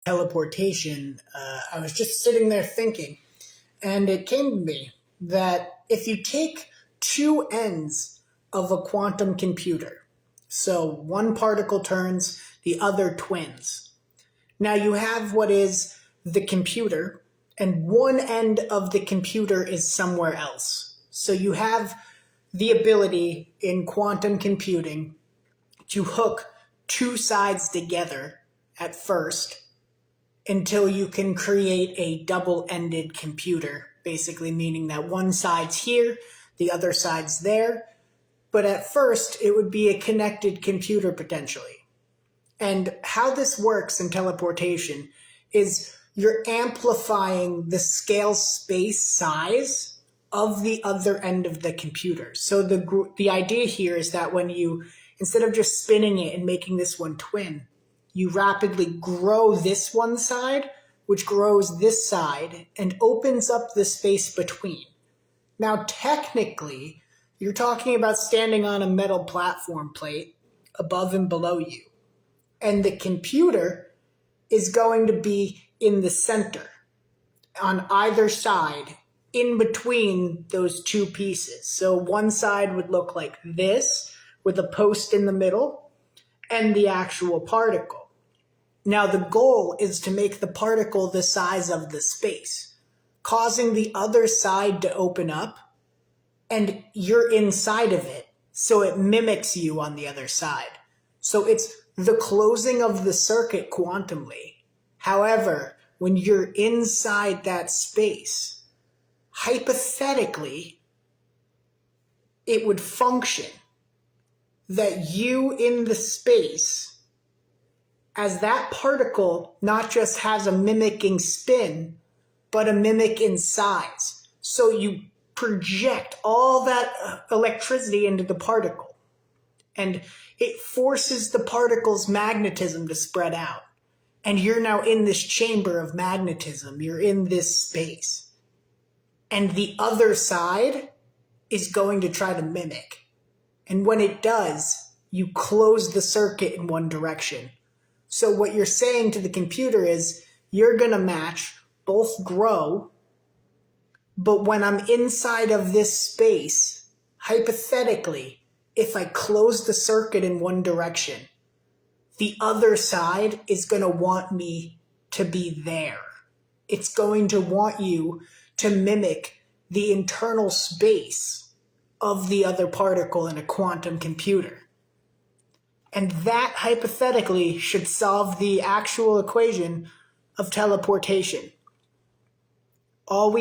teleportation, I was just sitting there thinking, and it came to me that if you take two ends of a quantum computer, so one particle turns, the other twins. Now you have what is the computer, and one end of the computer is somewhere else. So you have the ability in quantum computing to hook two sides together at first until you can create a double-ended computer, basically meaning that one side's here, the other side's there. But at first, it would be a connected computer potentially. And how this works in teleportation is you're amplifying the scale space size of the other end of the computer. So the idea here is that when you, instead of just spinning it and making this one twin, you rapidly grow this one side, which grows this side and opens up the space between. Now, technically, you're talking about standing on a metal platform plate above and below you. And the computer is going to be in the center, on either side, in between those two pieces. So one side would look like this, with a post in the middle, and the actual particle. Now the goal is to make the particle the size of the space, causing the other side to open up, and you're inside of it, so it mimics you on the other side. So it's the closing of the circuit quantumly. However, when you're inside that space, hypothetically, it would function that you in the space, as that particle not just has a mimicking spin, but a mimic in size. So you project all that electricity into the particle, and it forces the particle's magnetism to spread out. And you're now in this chamber of magnetism. You're in this space. And the other side is going to try to mimic. And when it does, you close the circuit in one direction. So what you're saying to the computer is, you're going to match, both grow, but when I'm inside of this space, hypothetically, if I close the circuit in one direction, the other side is going to want me to be there. It's going to want you to mimic the internal space of the other particle in a quantum computer. And that hypothetically should solve the actual equation of teleportation. All we